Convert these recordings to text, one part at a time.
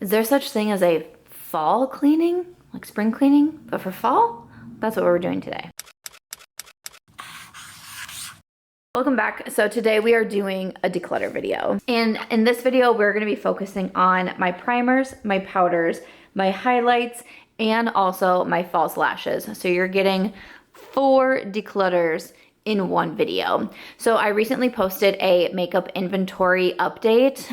Is there such thing as a fall cleaning? Like spring cleaning, but for fall? That's what we're doing today. Welcome back. So today we are doing a declutter video. And in this video, we're gonna be focusing on my primers, my powders, my highlights, and also my false lashes. So you're getting 4 declutters in one video. So I recently posted a makeup inventory update.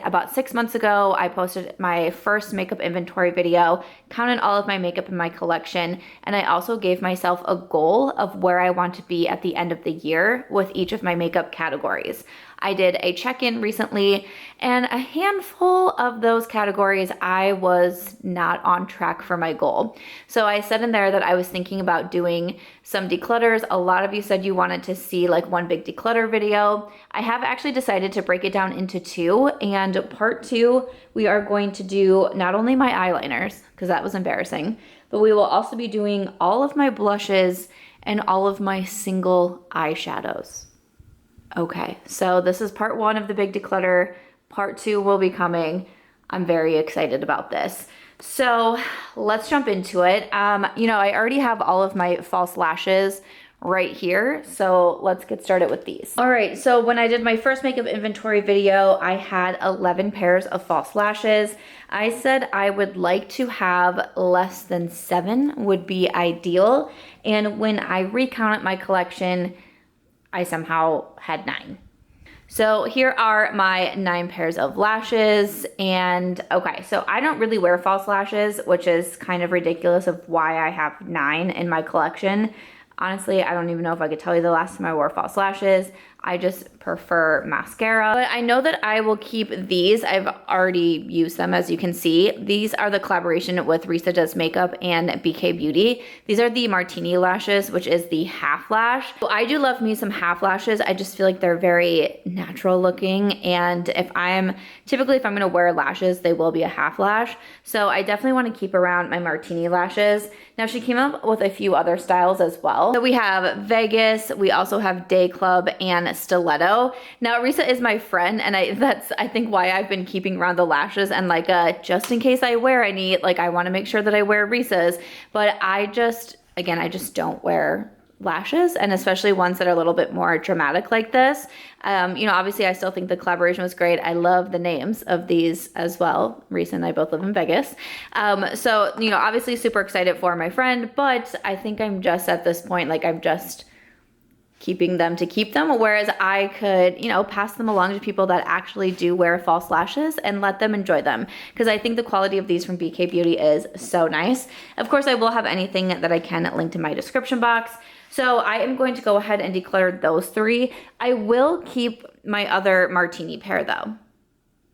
About 6 months ago, I posted my first makeup inventory video, counted all of my makeup in my collection, and I also gave myself a goal of where I want to be at the end of the year with each of my makeup categories. I did a check-in recently, and a handful of those categories I was not on track for my goal. So I said in there that I was thinking about doing some declutters. A lot of you said you wanted to see like one big declutter video. I have actually decided to break it down into 2, and part 2, we are going to do not only my eyeliners, because that was embarrassing, but we will also be doing all of my blushes and all of my single eyeshadows. Okay, so this is part 1 of the big declutter. Part 2 will be coming. I'm very excited about this. So let's jump into it. You know, I already have all of my false lashes right here. So let's get started with these. All right, so when I did my first makeup inventory video, I had 11 pairs of false lashes. I said I would like to have less than 7 would be ideal. And when I recounted my collection, I somehow had 9. So here are my 9 pairs of lashes. And okay, so I don't really wear false lashes, which is kind of ridiculous of why I have 9 in my collection. Honestly, I don't even know if I could tell you the last time I wore false lashes. I just prefer mascara. But I know that I will keep these. I've already used them, as you can see. These are the collaboration with Risa Does Makeup and BK Beauty. These are the Martini lashes, which is the half lash. So I do love me some half lashes. I just feel like they're very natural looking. And if I'm gonna wear lashes, they will be a half lash. So I definitely want to keep around my Martini lashes. Now she came up with a few other styles as well. So we have Vegas, we also have Day Club, and Stiletto. Now Risa is my friend, and that's I think why I've been keeping around the lashes, and like just in case I wear any, like I want to make sure that I wear Risa's, but I just don't wear lashes, and especially ones that are a little bit more dramatic like this. You know, obviously I still think the collaboration was great. I love the names of these as well. Risa and I both live in Vegas. So, you know, obviously super excited for my friend, but I think I'm just at this point, like I'm just keeping them to keep them, whereas I could, you know, pass them along to people that actually do wear false lashes and let them enjoy them, because I think the quality of these from BK Beauty is so nice. Of course, I will have anything that I can linked in my description box. So I am going to go ahead and declutter those 3. I will keep my other Martini pair though.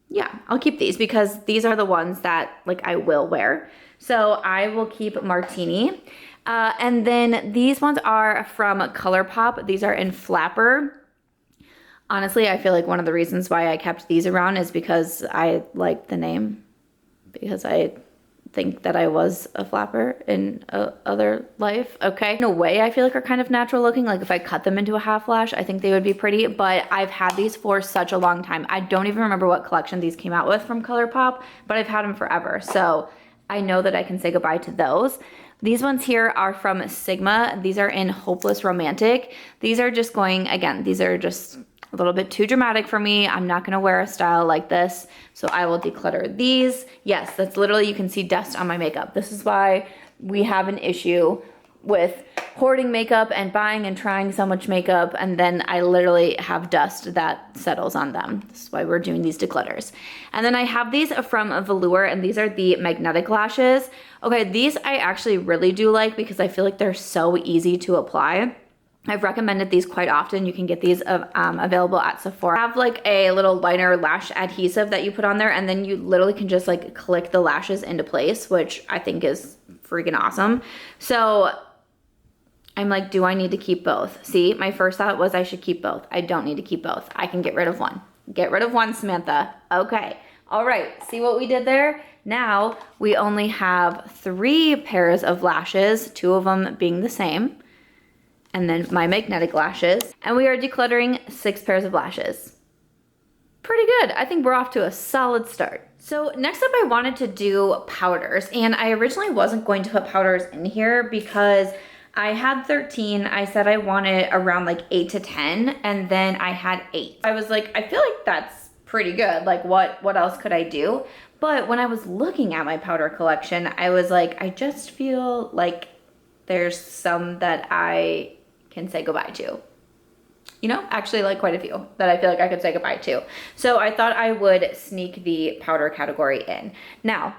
Yeah, I'll keep these because these are the ones that like I will wear. So I will keep Martini. And then these ones are from ColourPop. These are in Flapper. Honestly, I feel like one of the reasons why I kept these around is because I like the name. Because I think that I was a flapper in other life. Okay. In a way, I feel like are kind of natural looking. Like if I cut them into a half lash, I think they would be pretty, but I've had these for such a long time. I don't even remember what collection these came out with from ColourPop, but I've had them forever. So I know that I can say goodbye to those. These ones here are from Sigma. These are in Hopeless Romantic. These are just going, again, these are just a little bit too dramatic for me. I'm not gonna wear a style like this, so I will declutter these. Yes, that's literally, you can see dust on my makeup. This is why we have an issue with hoarding makeup and buying and trying so much makeup, and then I literally have dust that settles on them. This is why we're doing these declutters. And then I have these from Velour, and these are the magnetic lashes. Okay, these I actually really do like because I feel like they're so easy to apply. I've recommended these quite often. You can get these available at Sephora. I have like a little liner lash adhesive that you put on there, and then you literally can just like click the lashes into place, which I think is freaking awesome. So I'm like, do I need to keep both? See, my first thought was I should keep both. I don't need to keep both. I can get rid of one. Get rid of one, Samantha. Okay. All right. See what we did there? Now we only have 3 pairs of lashes, 2 of them being the same. And then my magnetic lashes, and we are decluttering 6 pairs of lashes. Pretty good. I think we're off to a solid start. So next up I wanted to do powders, and I originally wasn't going to put powders in here because I had 13. I said I wanted around like 8 to 10, and then I had 8. I was like, I feel like that's pretty good. Like what else could I do? But when I was looking at my powder collection, I was like, I just feel like there's some that I can say goodbye to. You know, actually like quite a few that I feel like I could say goodbye to. So I thought I would sneak the powder category in. Now,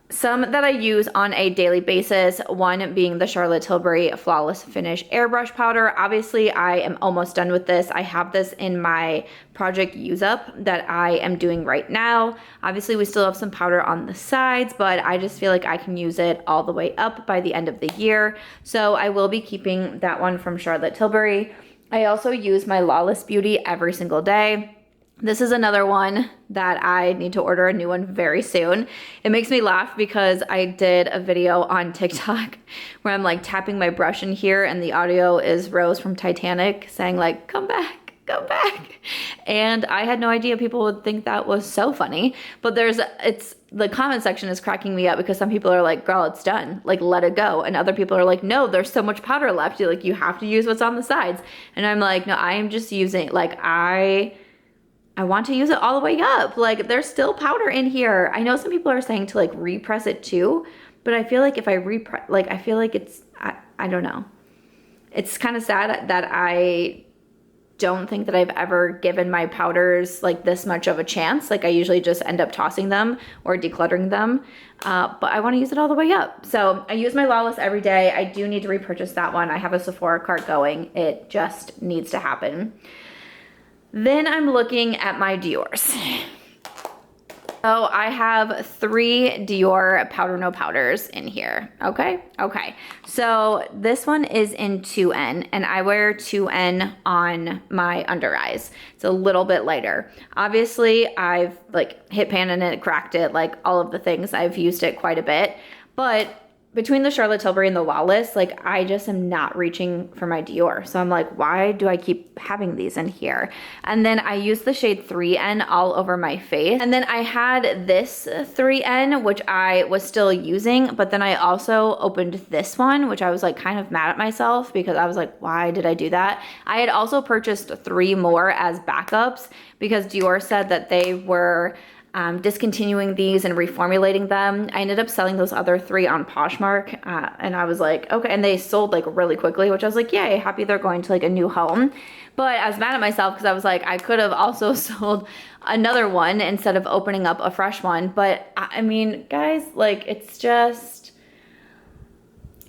some that I use on a daily basis, one being the Charlotte Tilbury Flawless Finish Airbrush Powder. Obviously, I am almost done with this. I have this in my project use up that I am doing right now. Obviously, we still have some powder on the sides, but I just feel like I can use it all the way up by the end of the year. So I will be keeping that one from Charlotte Tilbury. I also use my Lawless Beauty every single day. This is another one that I need to order a new one very soon. It makes me laugh because I did a video on TikTok where I'm like tapping my brush in here and the audio is Rose from Titanic saying like, come back, come back. And I had no idea people would think that was so funny. But the comment section is cracking me up because some people are like, girl, it's done. Like, let it go. And other people are like, no, there's so much powder left. You have to use what's on the sides. And I'm like, no, I am just using, like, I want to use it all the way up. Like, there's still powder in here. I know some people are saying to like repress it too, but I feel like if I repress, like, I feel like it's, I don't know. It's kind of sad that I don't think that I've ever given my powders like this much of a chance. Like, I usually just end up tossing them or decluttering them, but I want to use it all the way up. So I use my Lawless every day. I do need to repurchase that one. I have a Sephora cart going. It just needs to happen. Then I'm looking at my Diors. So I have 3 Dior Powder No Powders in here, okay? Okay, so this one is in 2N, and I wear 2N on my under eyes. It's a little bit lighter. Obviously, I've like hit pan in it, cracked it, like all of the things. I've used it quite a bit, but between the Charlotte Tilbury and the Lawless, like I just am not reaching for my Dior. So I'm like, why do I keep having these in here? And then I use the shade 3N all over my face. And then I had this 3N, which I was still using, but then I also opened this one, which I was like kind of mad at myself because I was like, why did I do that? I had also purchased 3 more as backups because Dior said that they were discontinuing these and reformulating them. I ended up selling those other 3 on Poshmark, and I was like, okay, and they sold like really quickly, which I was like, yay, happy they're going to like a new home. But I was mad at myself because I was like, I could have also sold another one instead of opening up a fresh one. But I mean, guys, like it's just,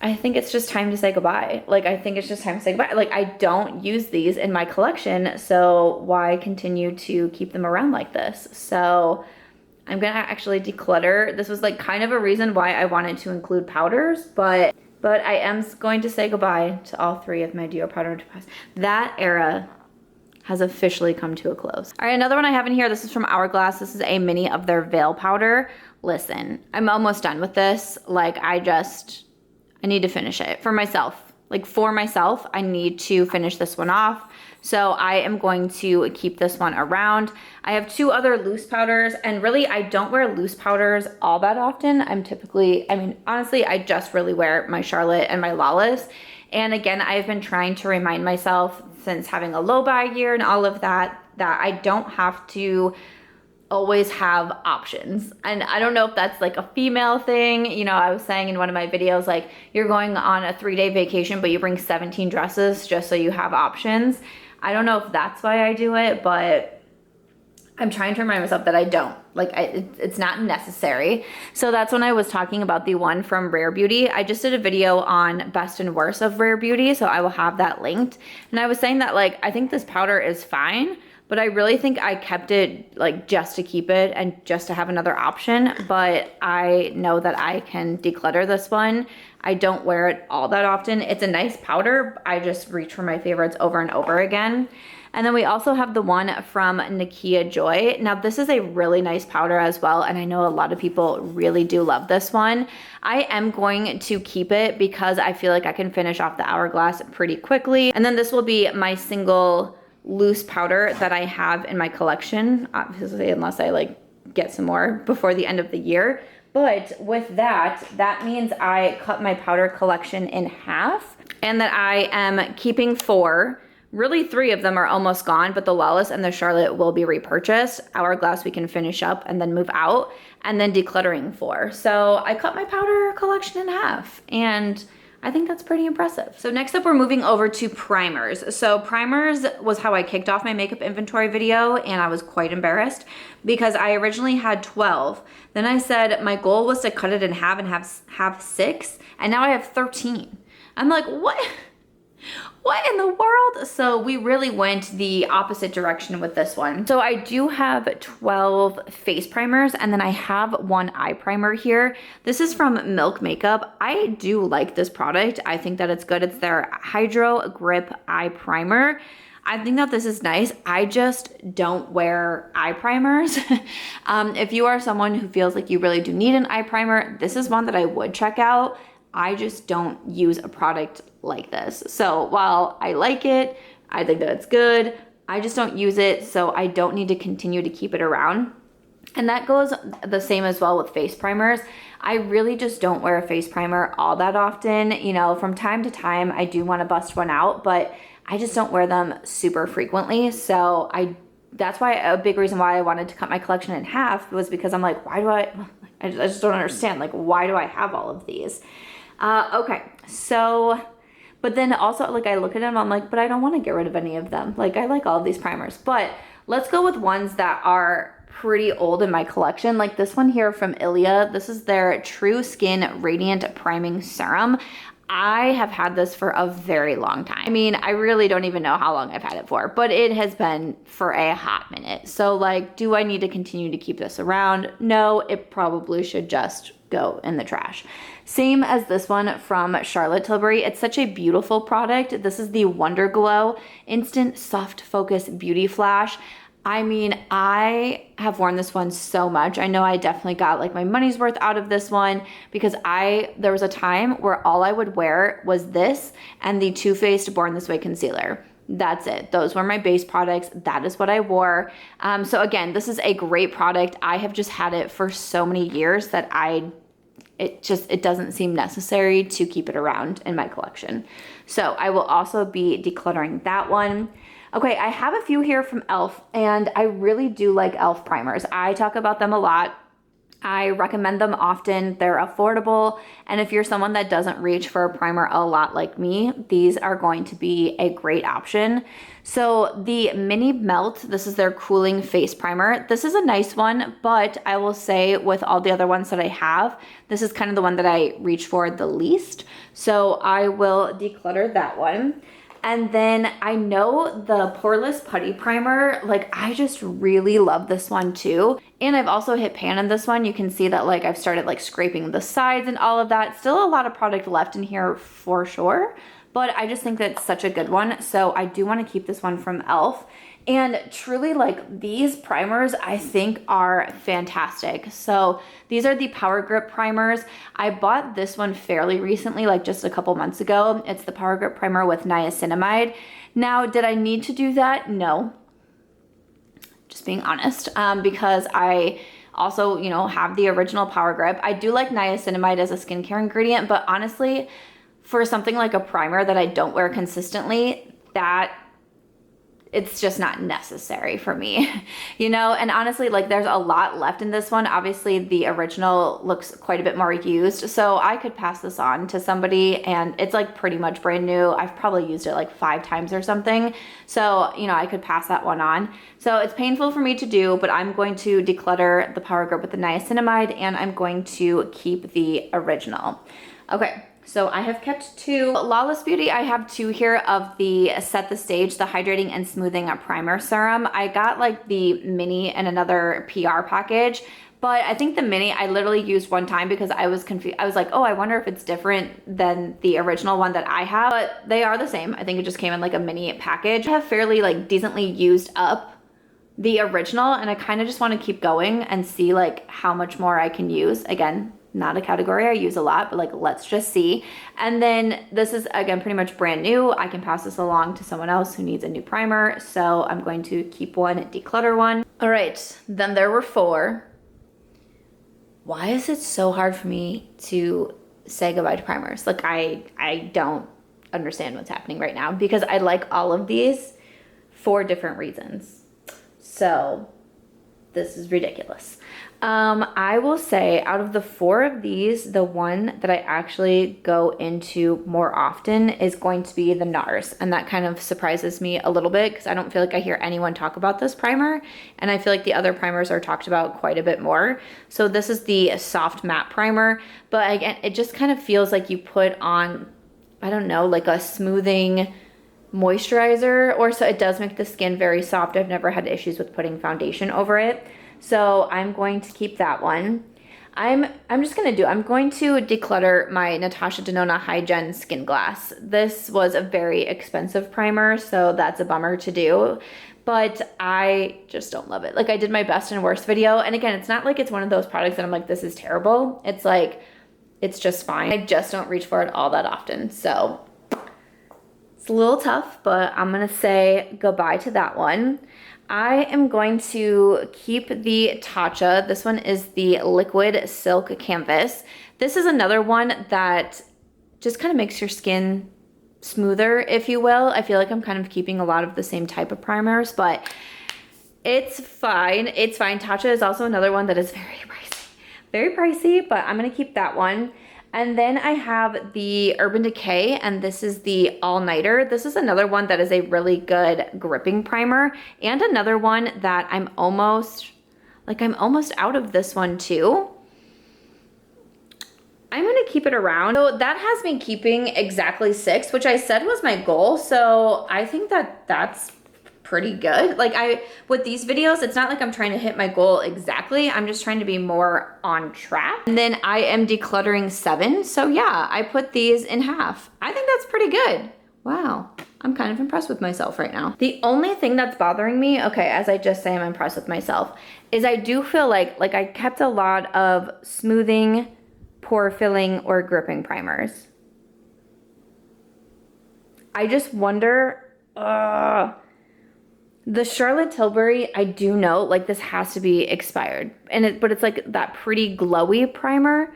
I think it's just time to say goodbye. Like, I think it's just time to say goodbye. Like, I don't use these in my collection, so why continue to keep them around like this? So I'm gonna actually declutter. This was like kind of a reason why I wanted to include powders, but I am going to say goodbye to all 3 of my Dior powder. That era has officially come to a close. All right, another one I have in here, this is from Hourglass. This is a mini of their Veil powder. Listen, I'm almost done with this. Like, I need to finish it for myself. Like, for myself, I need to finish this one off. So I am going to keep this one around. I have 2 other loose powders, and really I don't wear loose powders all that often. Honestly, I just really wear my Charlotte and my Lawless. And again, I've been trying to remind myself since having a low buy year and all of that, that I don't have to always have options. And I don't know if that's like a female thing. You know, I was saying in one of my videos, like, you're going on a 3-day vacation, but you bring 17 dresses just so you have options. I don't know if that's why I do it, but I'm trying to remind myself that I don't. Like, it's not necessary. So that's when I was talking about the one from Rare Beauty. I just did a video on best and worst of Rare Beauty, so I will have that linked. And I was saying that, like, I think this powder is fine, but I really think I kept it like just to keep it and just to have another option. But I know that I can declutter this one. I don't wear it all that often. It's a nice powder. I just reach for my favorites over and over again. And then we also have the one from Nikkia Joy. Now this is a really nice powder as well, and I know a lot of people really do love this one. I am going to keep it because I feel like I can finish off the Hourglass pretty quickly. And then this will be my single loose powder that I have in my collection, obviously, unless I like get some more before the end of the year. But with that, that means I cut my powder collection in half and that I am keeping 4. Really 3 of them are almost gone, but the Lawless and the Charlotte will be repurchased. Hourglass we can finish up and then move out, and then Decluttering 4. So I cut my powder collection in half, and I think that's pretty impressive. So next up, we're moving over to primers. So primers was how I kicked off my makeup inventory video, and I was quite embarrassed because I originally had 12. Then I said my goal was to cut it in half and have 6, and now I have 13. I'm like, what? What in the world? So we really went the opposite direction with this one. So I do have 12 face primers, and then I have 1 eye primer here. This is from Milk Makeup. I do like this product. I think that it's good. It's their Hydro Grip Eye Primer. I think that this is nice. I just don't wear eye primers. If you are someone who feels like you really do need an eye primer, this is one that I would check out. I just don't use a product like this. So while I like it, I think that it's good, I just don't use it, so I don't need to continue to keep it around. And that goes the same as well with face primers. I really just don't wear a face primer all that often. You know, from time to time, I do want to bust one out, but I just don't wear them super frequently. So that's why a big reason why I wanted to cut my collection in half was because I'm like, I just don't understand. Like, why do I have all of these? Okay, so, but then also, like, I look at them, I'm like, but I don't want to get rid of any of them. Like, I like all of these primers, but let's go with ones that are pretty old in my collection. Like this one here from Ilia. This is their True Skin Radiant Priming Serum. I have had this for a very long time. I mean, I really don't even know how long I've had it for, but it has been for a hot minute. So like, do I need to continue to keep this around? No, it probably should just go in the trash. Same as this one from Charlotte Tilbury. It's such a beautiful product. This is the Wonderglow Instant Soft Focus Beauty Flash. I mean, I have worn this one so much. I know I definitely got like my money's worth out of this one because there was a time where all I would wear was this and the Too Faced Born This Way concealer. That's it. Those were my base products. That is what I wore. So again, this is a great product. I have just had it for so many years that it doesn't seem necessary to keep it around in my collection. So I will also be decluttering that one. Okay, I have a few here from e.l.f. and I really do like e.l.f. primers. I talk about them a lot. I recommend them often. They're affordable. And if you're someone that doesn't reach for a primer a lot like me, these are going to be a great option. So the Mini Melt, this is their cooling face primer. This is a nice one, but I will say with all the other ones that I have, this is kind of the one that I reach for the least. So I will declutter that one. And then I know the Poreless Putty Primer, like I just really love this one too. And I've also hit pan in this one. You can see that like I've started like scraping the sides and all of that. Still a lot of product left in here for sure, but I just think that it's such a good one. So I do want to keep this one from e.l.f. And truly like these primers I think are fantastic. So these are the Power Grip primers. I bought this one fairly recently, like just a couple months ago. It's the Power Grip primer with niacinamide. Now, did I need to do that? No. Just being honest, because I also, you know, have the original Power Grip. I do like niacinamide as a skincare ingredient, but honestly, for something like a primer that I don't wear consistently, it's just not necessary for me, you know? And honestly, like there's a lot left in this one. Obviously the original looks quite a bit more used. So I could pass this on to somebody and it's like pretty much brand new. I've probably used it like 5 times or something. So, you know, I could pass that one on. So it's painful for me to do, but I'm going to declutter the Power Grip with the niacinamide and I'm going to keep the original. Okay. So I have kept 2. Lawless Beauty, I have 2 here of the Set the Stage, the Hydrating and Smoothing Primer Serum. I got like the mini and another PR package, but I think the mini I literally used one time because I was confused. I was like, oh, I wonder if it's different than the original one that I have, but they are the same. I think it just came in like a mini package. I have fairly like decently used up the original and I kind of just want to keep going and see like how much more I can use. Again, not a category I use a lot, but like, let's just see. And then this is again, pretty much brand new. I can pass this along to someone else who needs a new primer. So I'm going to keep one, declutter one. All right, then there were 4. why is it so hard for me to say goodbye to primers? Like I don't understand what's happening right now because I like all of these for different reasons. So this is ridiculous. I will say out of the 4 of these, the one that I actually go into more often is going to be the Nars. And that kind of surprises me a little bit because I don't feel like I hear anyone talk about this primer. And I feel like the other primers are talked about quite a bit more. So this is the soft matte primer. But again, it just kind of feels like you put on, I don't know, like a smoothing moisturizer, or so it does make the skin very soft. I've never had issues with putting foundation over it. So I'm going to keep that one. I'm going to declutter my Natasha Denona High-Gen Skin Glass. This was a very expensive primer, so that's a bummer to do. But I just don't love it. Like I did my best and worst video. And again, it's not like it's one of those products that I'm like, this is terrible. It's like, it's just fine. I just don't reach for it all that often. So it's a little tough, but I'm gonna say goodbye to that one. I am going to keep the Tatcha. This one is the Liquid Silk Canvas. This is another one that just kind of makes your skin smoother, if you will. I feel like I'm kind of keeping a lot of the same type of primers, but it's fine. It's fine. Tatcha is also another one that is very pricey, but I'm gonna keep that one. And then I have the Urban Decay, and this is the All Nighter. This is another one that is a really good gripping primer, and another one that I'm almost out of this one too. I'm gonna keep it around. So that has me keeping exactly 6, which I said was my goal. So I think that that's pretty good. Like with these videos, it's not like I'm trying to hit my goal exactly. I'm just trying to be more on track. And then I am decluttering 7. So yeah, I put these in half. I think that's pretty good. Wow. I'm kind of impressed with myself right now. The only thing that's bothering me, okay, as I just say I'm impressed with myself, is I do feel like I kept a lot of smoothing, pore filling, or gripping primers. I just wonder, the Charlotte Tilbury, I do know, like this has to be expired. But it's like that pretty glowy primer.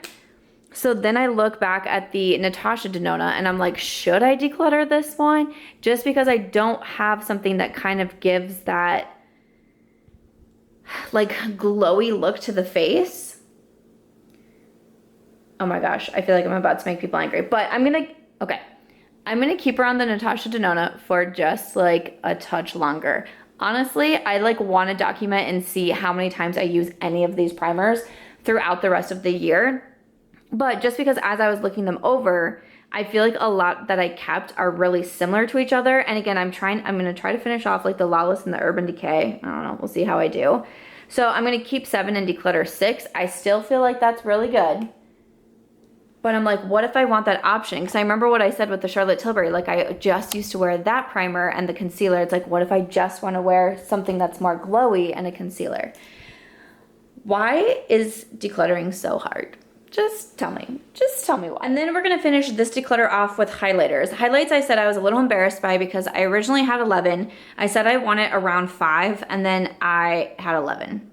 So then I look back at the Natasha Denona and I'm like, should I declutter this one? Just because I don't have something that kind of gives that like glowy look to the face. Oh my gosh, I feel like I'm about to make people angry, but I'm gonna keep her on the Natasha Denona for just like a touch longer. Honestly, I like want to document and see how many times I use any of these primers throughout the rest of the year. But just because as I was looking them over, I feel like a lot that I kept are really similar to each other. And again, I'm gonna try to finish off like the Lawless and the Urban Decay. I don't know, we'll see how I do. So I'm gonna keep 7 and declutter 6. I still feel like that's really good. But I'm like, what if I want that option? Because I remember what I said with the Charlotte Tilbury. Like I just used to wear that primer and the concealer. It's like, what if I just want to wear something that's more glowy and a concealer? Why is decluttering so hard? Just tell me why. And then we're gonna finish this declutter off with highlighters. Highlights I said I was a little embarrassed by because I originally had 11. I said I wanted around 5 and then I had 11.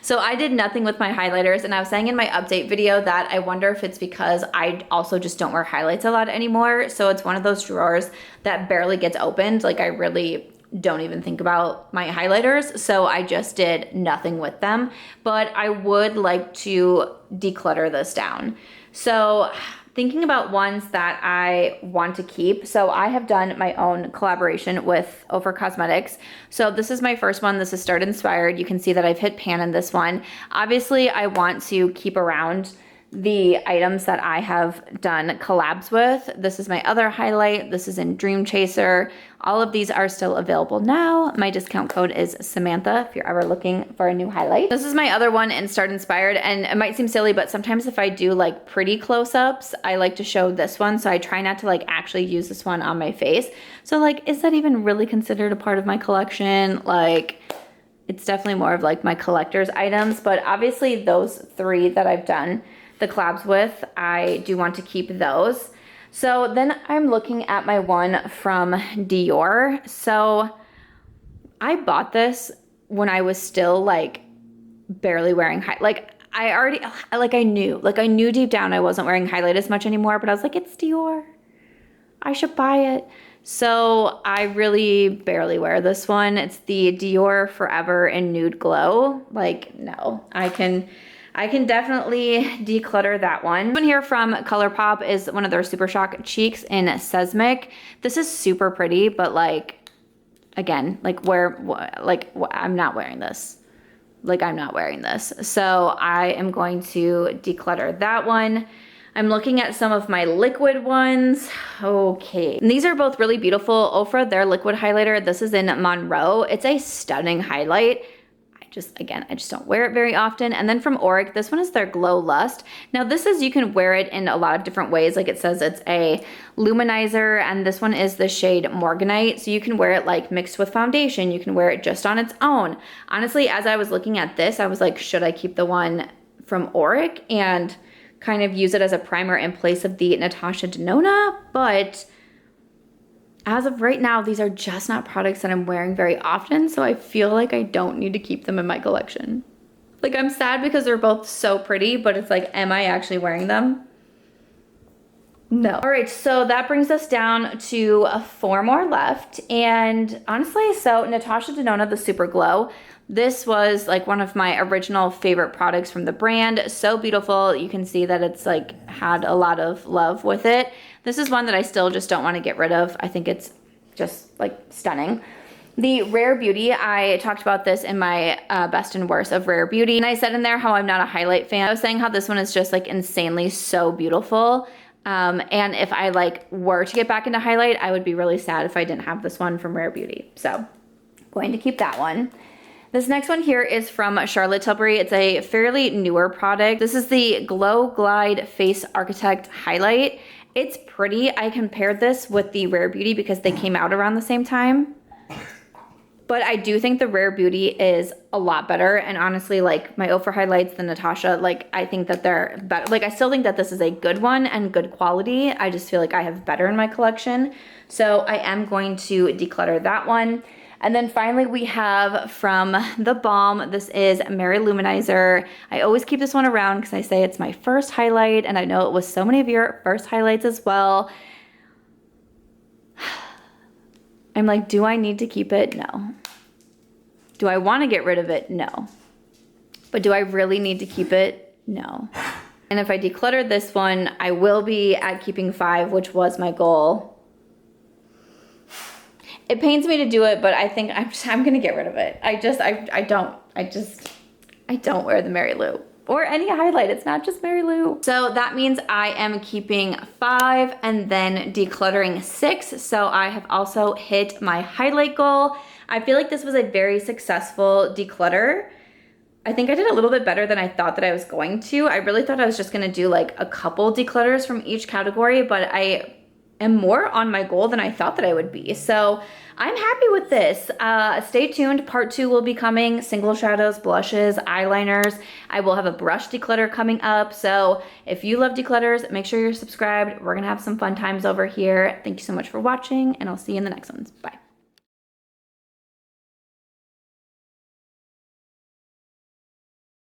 So I did nothing with my highlighters, and I was saying in my update video that I wonder if it's because I also just don't wear highlights a lot anymore. So it's one of those drawers that barely gets opened. Like I really don't even think about my highlighters, so I just did nothing with them. But I would like to declutter this down. So thinking about ones that I want to keep. So I have done my own collaboration with Ofra Cosmetics. So this is my first one. This is Start Inspired. You can see that I've hit pan in this one. Obviously, I want to keep around the items that I have done collabs with. This is my other highlight. This is in Dream Chaser. All of these are still available now. My discount code is Samantha if you're ever looking for a new highlight. This is my other one in Start Inspired, and it might seem silly, but sometimes if I do like pretty close-ups, I like to show this one, so I try not to like actually use this one on my face. So like, is that even really considered a part of my collection? Like, it's definitely more of like my collector's items, but obviously those 3 that I've done the collabs with, I do want to keep those. So then I'm looking at my one from Dior. So I bought this when I was still like barely wearing like I already, I knew deep down I wasn't wearing highlight as much anymore, but I was like, it's Dior. I should buy it. So I really barely wear this one. It's the Dior Forever in Nude Glow. Like, no, I can definitely declutter that one. This one here from ColourPop is one of their Super Shock Cheeks in Seismic. This is super pretty, but like, again, I'm not wearing this. Like, I'm not wearing this. So I am going to declutter that one. I'm looking at some of my liquid ones. Okay. And these are both really beautiful. Ofra, their liquid highlighter. This is in Monroe. It's a stunning highlight. I just don't wear it very often. And then from Auric, this one is their Glow Lust. Now this is, you can wear it in a lot of different ways. Like it says it's a luminizer, and this one is the shade Morganite. So you can wear it like mixed with foundation. You can wear it just on its own. Honestly, as I was looking at this, I was like, should I keep the one from Auric and kind of use it as a primer in place of the Natasha Denona? But as of right now, these are just not products that I'm wearing very often, so I feel like I don't need to keep them in my collection. Like, I'm sad because they're both so pretty, but it's like, am I actually wearing them? No. All right, so that brings us down to 4 more left. And honestly, so Natasha Denona, the Super Glow, this was like one of my original favorite products from the brand. So beautiful. You can see that it's like had a lot of love with it. This is one that I still just don't want to get rid of. I think it's just like stunning. The Rare Beauty, I talked about this in my best and worst of Rare Beauty. And I said in there how I'm not a highlight fan. I was saying how this one is just like insanely so beautiful. And if I like were to get back into highlight, I would be really sad if I didn't have this one from Rare Beauty. So I'm going to keep that one. This next one here is from Charlotte Tilbury. It's a fairly newer product. This is the Glow Glide Face Architect Highlight. It's pretty. I compared this with the Rare Beauty because they came out around the same time. But I do think the Rare Beauty is a lot better. And honestly, like my Ofra highlights, the Natasha, like I think that they're better. Like I still think that this is a good one and good quality. I just feel like I have better in my collection. So I am going to declutter that one. And then finally we have from The Balm, this is Mary Luminizer. I always keep this one around because I say it's my first highlight, and I know it was so many of your first highlights as well. I'm like, do I need to keep it? No. Do I want to get rid of it? No. But do I really need to keep it? No. And if I declutter this one, I will be at keeping 5, which was my goal. It pains me to do it, but I think I'm gonna get rid of it. I don't wear the Mary Lou or any highlight. It's not just Mary Lou. So that means I am keeping 5 and then decluttering 6. So I have also hit my highlight goal. I feel like this was a very successful declutter. I think I did a little bit better than I thought that I was going to. I really thought I was just gonna do like a couple declutters from each category, but I am more on my goal than I thought that I would be. So I'm happy with this. Stay tuned. Part 2 will be coming. Single shadows, blushes, eyeliners. I will have a brush declutter coming up. So if you love declutters, make sure you're subscribed. We're gonna have some fun times over here. Thank you so much for watching, and I'll see you in the next ones. Bye.